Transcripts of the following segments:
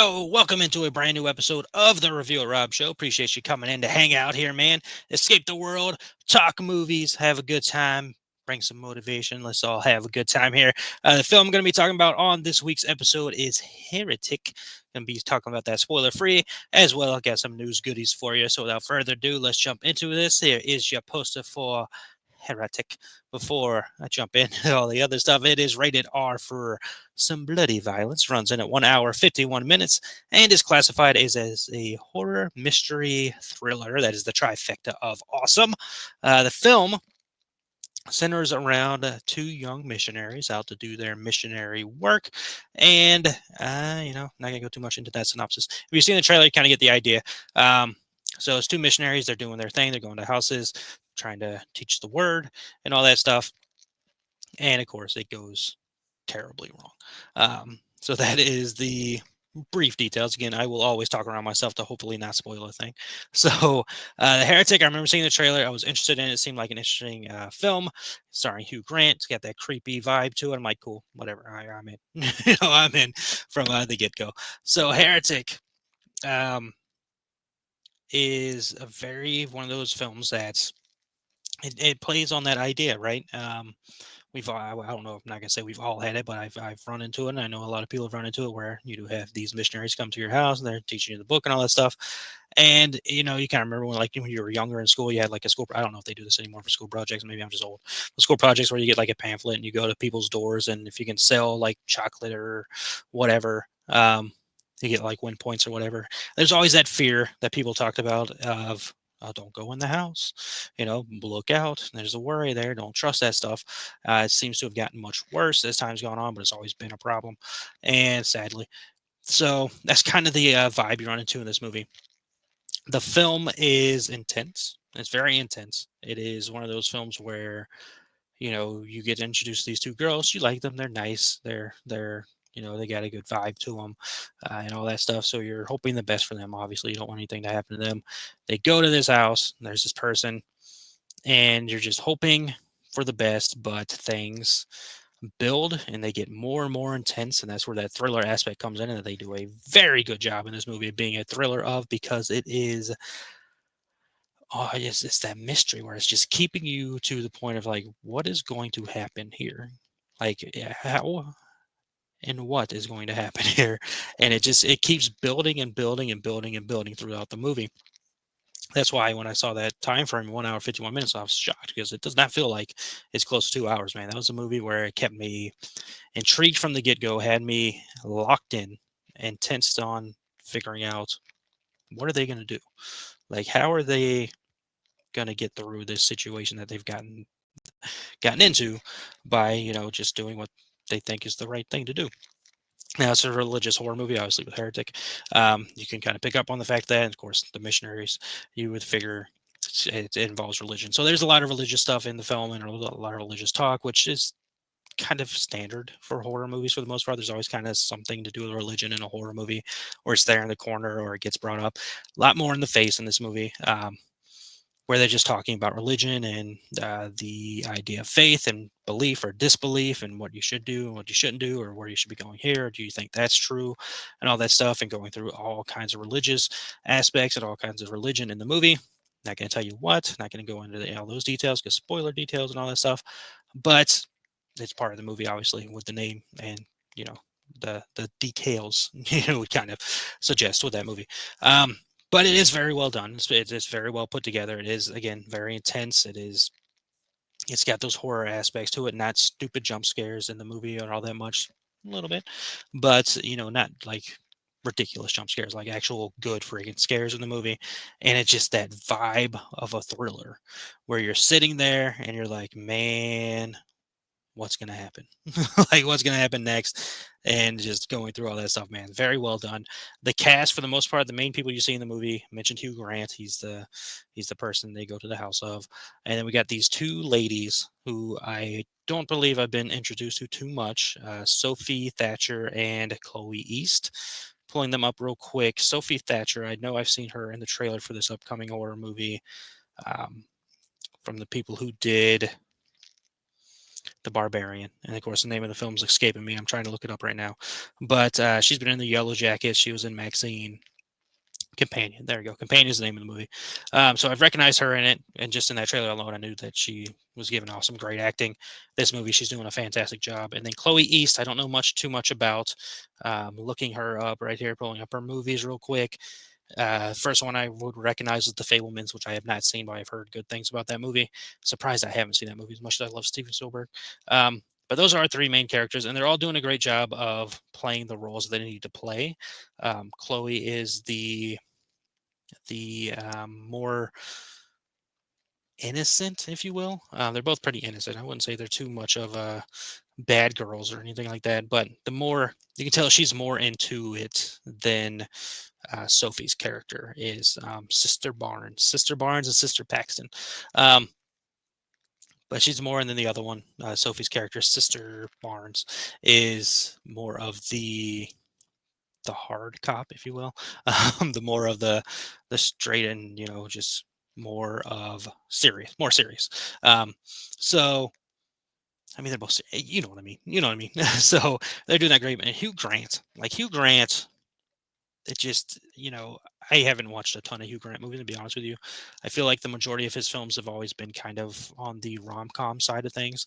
Yo, welcome into a brand new episode of the Review of Rob Show. Appreciate you coming in to hang out here, man. Escape the world, talk movies, have a good time, bring some motivation. Let's all have a good time here. The film I'm going to be talking about on this week's episode is Heretic. Going to be talking about that spoiler free, as well. I got some news goodies for you. So without further ado, let's jump into this. Here is your poster for Heretic. Before I jump into all the other stuff, it is rated R for some bloody violence, runs in at 1 hour 51 minutes, and is classified as a horror mystery thriller. That is the trifecta of awesome. The film centers around two young missionaries out to do their missionary work, and not gonna go too much into that synopsis. If you've seen the trailer, you kind of get the idea. So it's two missionaries. They're doing their thing. They're going to houses, trying to teach the word and all that stuff. And of course, it goes terribly wrong. So that is the brief details. Again, I will always talk around myself to hopefully not spoil a thing. So, The Heretic, I remember seeing the trailer. I was interested in it. It seemed like an interesting film starring Hugh Grant. It's got that creepy vibe to it. I'm like, cool, whatever. I'm in. I'm in from the get go. So, Heretic is a very one of those films that's it plays on that idea, right? We've all, I don't know, I'm not gonna say we've all had it, but I've run into it, and I know a lot of people have run into it where you do have these missionaries come to your house and they're teaching you the book and all that stuff. And you kind of remember when you were younger in school, you had like a school. I don't know if they do this anymore for school projects. Maybe I'm just old. The school projects where you get like a pamphlet and you go to people's doors, and if you can sell like chocolate or whatever, you get like win points or whatever. There's always that fear that people talked about of don't go in the house, look out. There's a worry there. Don't trust that stuff. It seems to have gotten much worse as time's gone on, but it's always been a problem. And sadly, so that's kind of the vibe you run into in this movie. The film is intense. It's very intense. It is one of those films where you get introduced to these two girls. You like them. They're nice. They're they got a good vibe to them, and all that stuff. So you're hoping the best for them. Obviously, you don't want anything to happen to them. They go to this house. And there's this person, and you're just hoping for the best, but things build and they get more and more intense, and that's where that thriller aspect comes in, and they do a very good job in this movie of being a thriller of because it is yes, it's that mystery where it's just keeping you to the point of like, what is going to happen here? Like, how and what is going to happen here? And it keeps building and building and building and building throughout the movie. That's why when I saw that time frame, 1 hour 51 minutes, I was shocked because it does not feel like it's close to 2 hours, man. That was a movie where it kept me intrigued from the get go, had me locked in and tensed on figuring out what are they going to do? Like, how are they going to get through this situation that they've gotten into by just doing what they think is the right thing to do. Now it's a religious horror movie, obviously with Heretic. You can kind of pick up on the fact that, and of course, the missionaries. You would figure it involves religion, so there's a lot of religious stuff in the film and a lot of religious talk, which is kind of standard for horror movies for the most part. There's always kind of something to do with religion in a horror movie, or it's there in the corner, or it gets brought up. A lot more in the face in this movie. Where they're just talking about religion and the idea of faith and belief or disbelief and what you should do and what you shouldn't do or where you should be going here. Or do you think that's true and all that stuff and going through all kinds of religious aspects and all kinds of religion in the movie. Not going to tell you what, not going to go into all those details because spoiler details and all that stuff. But it's part of the movie, obviously, with the name and, the details, would kind of suggest with that movie. But it is very well done. It's very well put together. It is, again, very intense. It's got those horror aspects to it, not stupid jump scares in the movie or all that much, a little bit, but not like ridiculous jump scares, like actual good freaking scares in the movie. And it's just that vibe of a thriller where you're sitting there and you're like, man, what's going to happen? Like, what's going to happen next? And just going through all that stuff, man. Very well done. The cast, for the most part, the main people you see in the movie, mentioned Hugh Grant. He's the person they go to the house of. And then we got these two ladies who I don't believe I've been introduced to too much, Sophie Thatcher and Chloe East. Pulling them up real quick. Sophie Thatcher, I know I've seen her in the trailer for this upcoming horror movie, um, from the people who did the Barbarian. And of course, the name of the film's escaping me. I'm trying to look it up right now. But she's been in the Yellow Jacket. She was in Maxine. Companion. There you go. Companion is the name of the movie. So I've recognized her in it, and just in that trailer alone, I knew that she was giving off some great acting. This movie, she's doing a fantastic job. And then Chloe East, I don't know too much about. Looking her up right here, pulling up her movies real quick. First one I would recognize is The Fablemans, which I have not seen, but I've heard good things about that movie. Surprised I haven't seen that movie as much as I love Steven Spielberg. But those are our three main characters, and they're all doing a great job of playing the roles that they need to play. Chloe is the more innocent, if you will. They're both pretty innocent. I wouldn't say they're too much of bad girls or anything like that. But the more you can tell, she's more into it than Sophie's character is. Sister Barnes, and Sister Paxton. Um, but she's more, and then the other one, Sophie's character, Sister Barnes, is more of the hard cop, if you will, the more of the straight and just more serious. So I mean, they're both, you know what I mean, you know what I mean. So they're doing that great. And Hugh Grant, it just I haven't watched a ton of Hugh Grant movies, to be honest with you. I feel like the majority of his films have always been kind of on the rom-com side of things.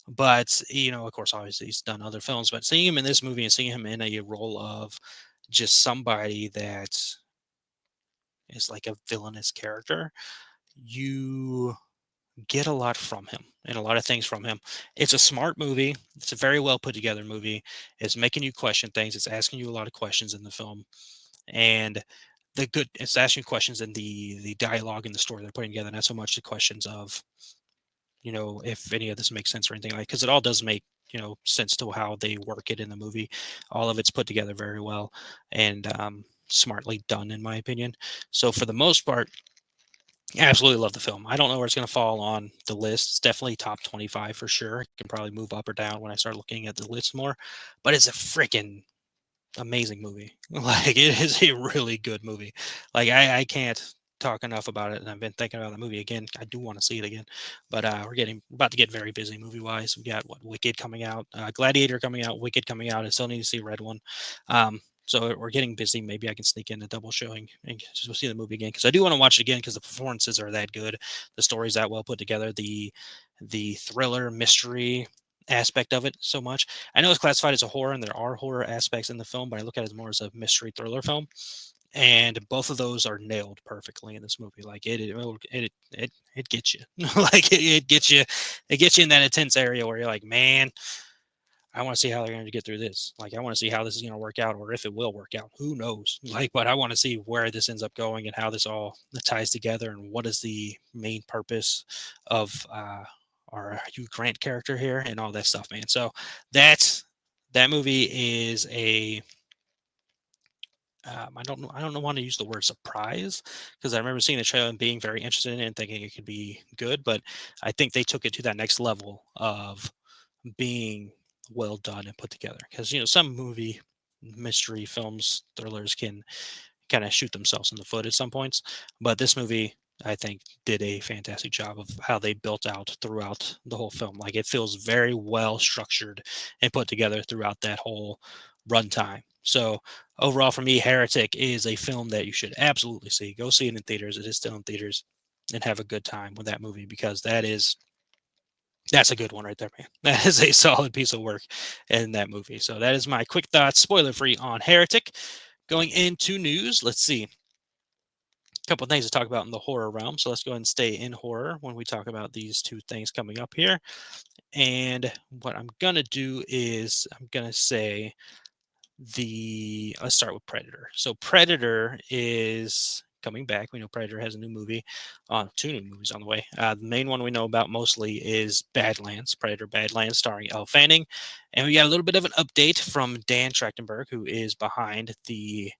But of course, obviously he's done other films. But seeing him in this movie and seeing him in a role of just somebody that is like a villainous character, you get a lot from him and a lot of things from him. It's a smart movie. It's a very well put together movie. It's making you question things. It's asking you a lot of questions in the film, and it's asking questions in the dialogue and the story they're putting together, not so much the questions of if any of this makes sense or anything, like, because it all does make sense to how they work it in the movie. All of it's put together very well and smartly done, in my opinion. So for the most part, absolutely love the film. I don't know where it's going to fall on the list. It's definitely top 25 for sure. It can probably move up or down when I start looking at the list more, but it's a freaking amazing movie. Like, it is a really good movie. Like, I can't talk enough about it, and I've been thinking about the movie again. I do want to see it again, but we're about to get very busy movie wise. We got Wicked coming out, Gladiator coming out, Wicked coming out. I still need to see Red One. So we're getting busy. Maybe I can sneak in a double showing and just go see the movie again, because I do want to watch it again because the performances are that good, the story's that well put together, the thriller mystery aspect of it so much. I know it's classified as a horror, and there are horror aspects in the film, but I look at it more as a mystery thriller film, and both of those are nailed perfectly in this movie. Like, it gets you, like it gets you in that intense area where you're like, man, I want to see how they're going to get through this. Like, I want to see how this is going to work out, or if it will work out. Who knows? Like, but I want to see where this ends up going and how this all ties together, and what is the main purpose of our Hugh Grant character here, and all that stuff, man. So that movie is a I don't want to use the word surprise, because I remember seeing the trailer and being very interested in it and thinking it could be good, but I think they took it to that next level of being well done and put together. Because some movie mystery films, thrillers can kind of shoot themselves in the foot at some points, but this movie, I think, did a fantastic job of how they built out throughout the whole film. Like, it feels very well structured and put together throughout that whole runtime. So overall, for me, Heretic is a film that you should absolutely see. Go see it in theaters. It is still in theaters, and have a good time with that movie, because that's a good one right there, man. That is a solid piece of work in that movie. So that is my quick thoughts, spoiler free, on Heretic. Going into news, let's see. A couple of things to talk about in the horror realm. So let's go ahead and stay in horror when we talk about these two things coming up here. And what I'm going to do is I'm going to say let's start with Predator. So Predator is coming back. We know Predator has a new movie, two new movies on the way. The main one we know about mostly is Badlands, Predator Badlands, starring Elle Fanning. And we got a little bit of an update from Dan Trachtenberg, who is behind the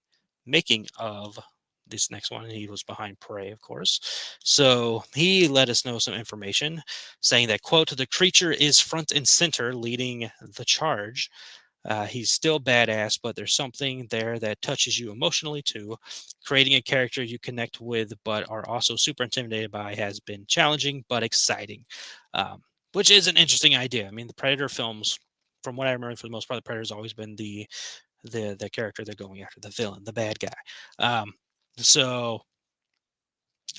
making of this next one. He was behind Prey, of course. So he let us know some information saying that, quote, "The creature is front and center leading the charge. He's still badass, but there's something there that touches you emotionally too. Creating a character you connect with but are also super intimidated by has been challenging but exciting." which is an interesting idea. I mean, the Predator films, from what I remember, for the most part, the Predator's always been the character they're going after, the villain, the bad guy. Um, so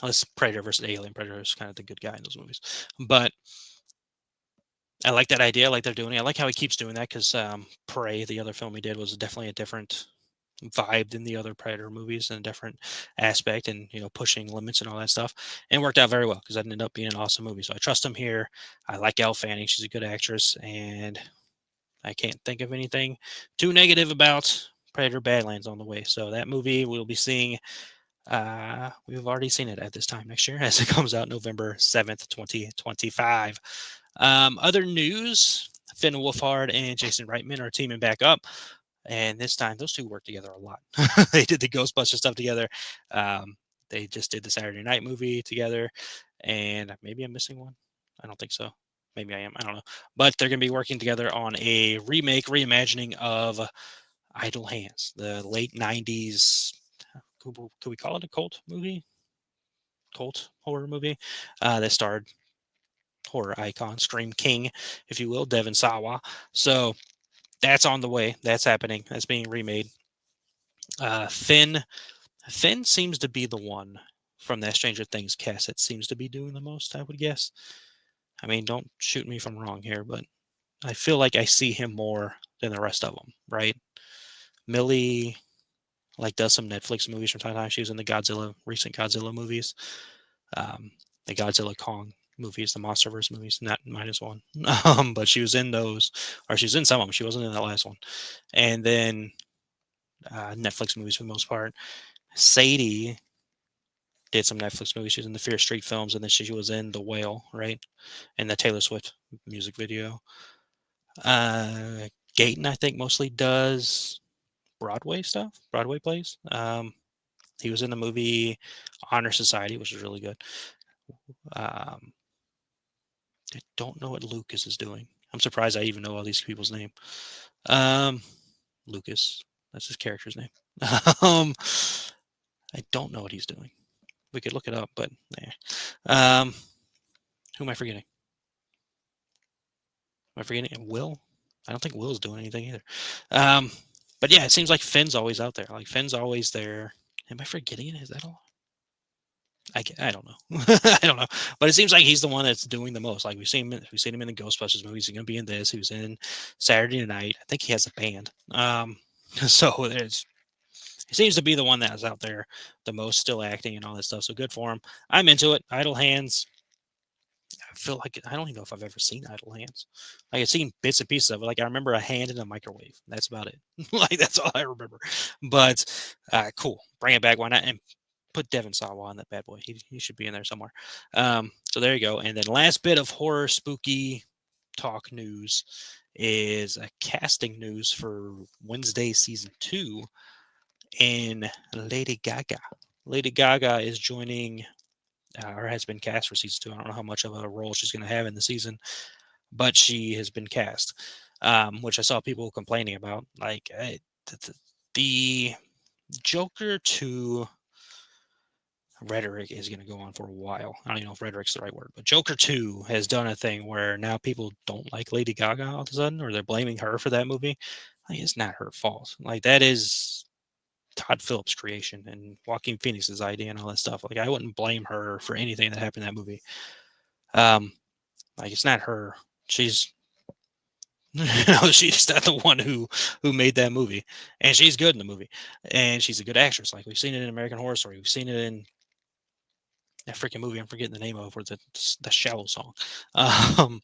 this Predator versus Alien, Predator is kind of the good guy in those movies. But I like that idea. I like they're doing it. I like how he keeps doing that because Prey, the other film he did, was definitely a different vibe than the other Predator movies and a different aspect, and pushing limits and all that stuff. And it worked out very well because that ended up being an awesome movie. So I trust him here. I like Elle Fanning; she's a good actress, and I can't think of anything too negative about Predator Badlands on the way. So that movie we'll be seeing. We've already seen it at this time next year as it comes out November 7th, 2025. Other news: Finn Wolfhard and Jason Reitman are teaming back up. And this time, those two work together a lot. They did the Ghostbusters stuff together. Um, they just did the Saturday Night movie together. And maybe I'm missing one. I don't think so. Maybe I am. I don't know. But they're going to be working together on a reimagining of Idle Hands, the late 90s. Could we call it a cult movie? Cult horror movie that starred horror icon, Scream King, if you will, Devon Sawa. So that's on the way. That's happening. That's being remade. Finn seems to be the one from that Stranger Things cast that seems to be doing the most, I would guess. I mean, don't shoot me if I'm wrong here, but I feel like I see him more than the rest of them, right? Millie does some Netflix movies from time to time. She was in the recent Godzilla movies, the Godzilla Kong movies, the MonsterVerse movies, not minus one. But she was in those, or she was in some of them. She wasn't in that last one. And then Netflix movies for the most part. Sadie did some Netflix movies. She was in the Fear Street films, and then she was in The Whale, right? And the Taylor Swift music video. Uh, Gayton, I think, mostly does Broadway stuff, Broadway plays. He was in the movie Honor Society, which is really good. Um, I don't know what Lucas is doing. I'm surprised I even know all these people's name. Um, Lucas, that's his character's name. um, I don't know what he's doing. We could look it up, but who am I forgetting? Am I forgetting Will? I don't think Will's doing anything either. Um, but yeah, it seems like Finn's always out there. Like Finn's always there. Am I forgetting it? Is that all? I don't know. I don't know. But it seems like he's the one that's doing the most. Like we've seen him in the Ghostbusters movies. He's gonna be in this. He was in Saturday Night. I think he has a band. So there's he seems to be the one that's out there the most, still acting and all that stuff. So good for him. I'm into it. Idle Hands. I feel like I don't even know if I've ever seen Idle Hands. Like I've seen bits and pieces of it. Like I remember a hand in a microwave. That's about it. Like that's all I remember. But cool. Bring it back. Why not? And put Devon Sawa on that bad boy. He should be in there somewhere. So there you go. And then last bit of horror spooky talk news is a casting news for Wednesday season 2 in Lady Gaga. Lady Gaga is joining or has been cast for season 2. I don't know how much of a role she's going to have in the season, but she has been cast, which I saw people complaining about. Like the Joker 2 rhetoric is going to go on for a while. I don't even know if rhetoric's the right word, but Joker 2 has done a thing where now people don't like Lady Gaga all of a sudden, or they're blaming her for that movie. Like, it's not her fault. Like, that is Todd Phillips' creation and Joaquin Phoenix's idea and all that stuff. Like, I wouldn't blame her for anything that happened in that movie. Like, it's not her. She's she's not the one who made that movie, and she's good in the movie, and she's a good actress. Like we've seen it in American Horror Story, we've seen it in that freaking movie I'm forgetting the name of, or the Shallow song. Um,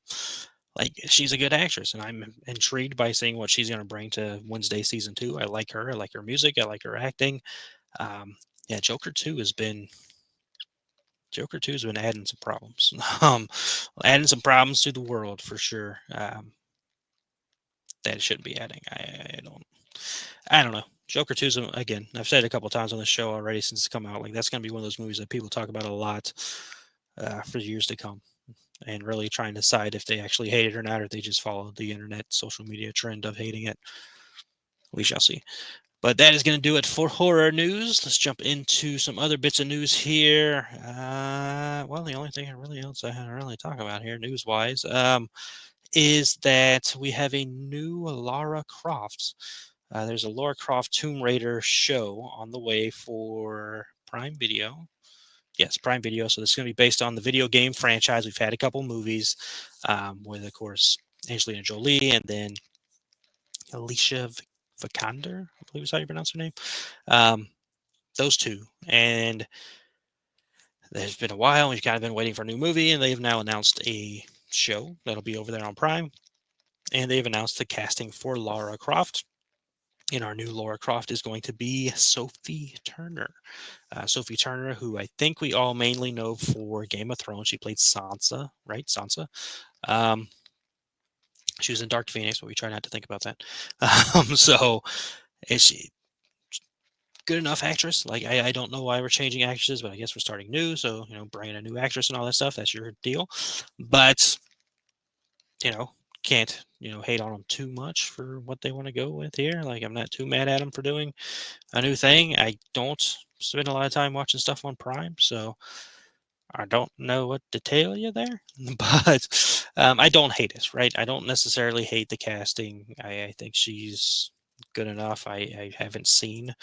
like she's a good actress, and I'm intrigued by seeing what she's going to bring to Wednesday season 2. I like her. I like her music. I like her acting. Yeah, Joker 2 has been adding some problems. Adding some problems to the world for sure. That it shouldn't be adding. I don't know. Joker 2 is, again, I've said it a couple of times on the show already since it's come out. Like, that's going to be one of those movies that people talk about a lot for years to come, and really trying to decide if they actually hate it or not, or if they just follow the internet social media trend of hating it. We shall see. But that is going to do it for horror news. Let's jump into some other bits of news here. Well, the only thing I really else I had to really talk about here, news-wise, is that we have a new Lara Croft. There's a Lara Croft Tomb Raider show on the way for Prime Video. Yes, Prime Video. So this is going to be based on the video game franchise. We've had a couple movies with, of course, Angelina Jolie and then Alicia Vikander, I believe is how you pronounce her name. Those two. And there's been a while. We've kind of been waiting for a new movie, and they've now announced a show that'll be over there on Prime. And they've announced the casting for Lara Croft. And our new Lara Croft is going to be Sophie Turner. Sophie Turner, who I think we all mainly know for Game of Thrones. She played Sansa, right? Sansa. Um, she was in Dark Phoenix, but we try not to think about that. So is she good enough actress? Like, I don't know why we're changing actresses, but I guess we're starting new. So, bringing a new actress and all that stuff, that's your deal. But, you know, can't, hate on them too much for what they want to go with here. Like, I'm not too mad at them for doing a new thing. I don't spend a lot of time watching stuff on Prime, so I don't know what to tell you there. But I don't hate it, right? I don't necessarily hate the casting. I think she's good enough. I haven't seen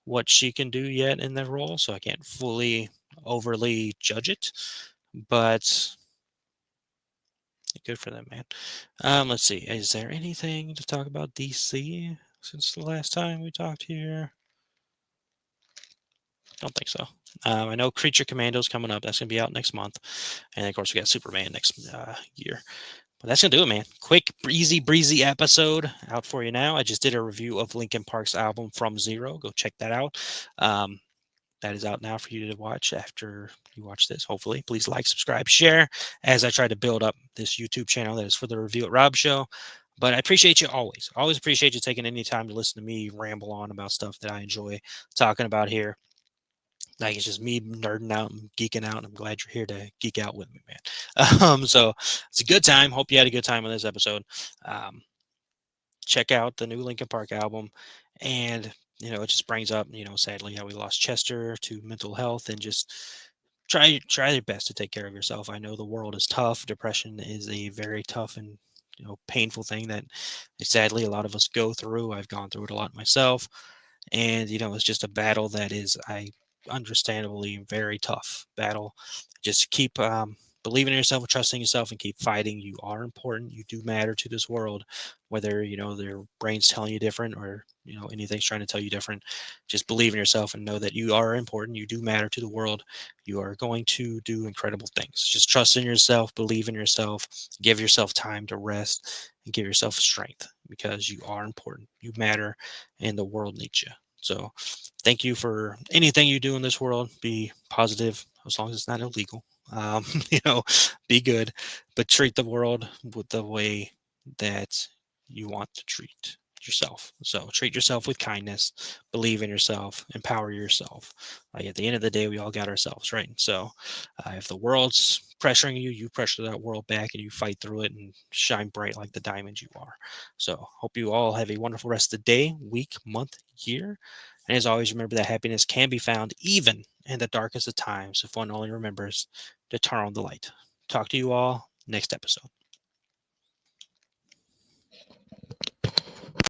what she can do yet in that role, so I can't fully overly judge it. But good for them, man. Let's see. Is there anything to talk about DC since the last time we talked here? Don't think so. I know Creature Commando's coming up. That's going to be out next month. And of course, we got Superman next year. But that's going to do it, man. Quick, breezy episode out for you now. I just did a review of Linkin Park's album From Zero. Go check that out. That is out now for you to watch after you watch this, hopefully. Please like, subscribe, share as I try to build up this YouTube channel that is for the Review at Rob show. But I appreciate you always. Always appreciate you taking any time to listen to me ramble on about stuff that I enjoy talking about here. Like, it's just me nerding out and geeking out, and I'm glad you're here to geek out with me, man. So it's a good time. Hope you had a good time on this episode. Check out the new Linkin Park album, and it just brings up, sadly, how we lost Chester to mental health, and just try your best to take care of yourself. I know the world is tough. Depression is a very tough and painful thing that sadly a lot of us go through. I've gone through it a lot myself, and it's just a battle that is, I understandably, very tough battle. Just keep believing in yourself, trusting yourself, and keep fighting. You are important. You do matter to this world, whether their brain's telling you different, or anything's trying to tell you different. Just believe in yourself and know that you are important. You do matter to the world. You are going to do incredible things. Just trust in yourself, believe in yourself, give yourself time to rest, and give yourself strength, because you are important. You matter, and the world needs you. So thank you for anything you do in this world. Be positive, as long as it's not illegal. Um, be good, but treat the world with the way that you want to treat yourself. So treat yourself with kindness, believe in yourself, empower yourself. Like, at the end of the day, we all got ourselves, right? So if the world's pressuring you, you pressure that world back, and you fight through it and shine bright like the diamond you are. So hope you all have a wonderful rest of the day, week, month, year. And as always, remember that happiness can be found even in the darkest of times if one only remembers to turn on the light. Talk to you all next episode.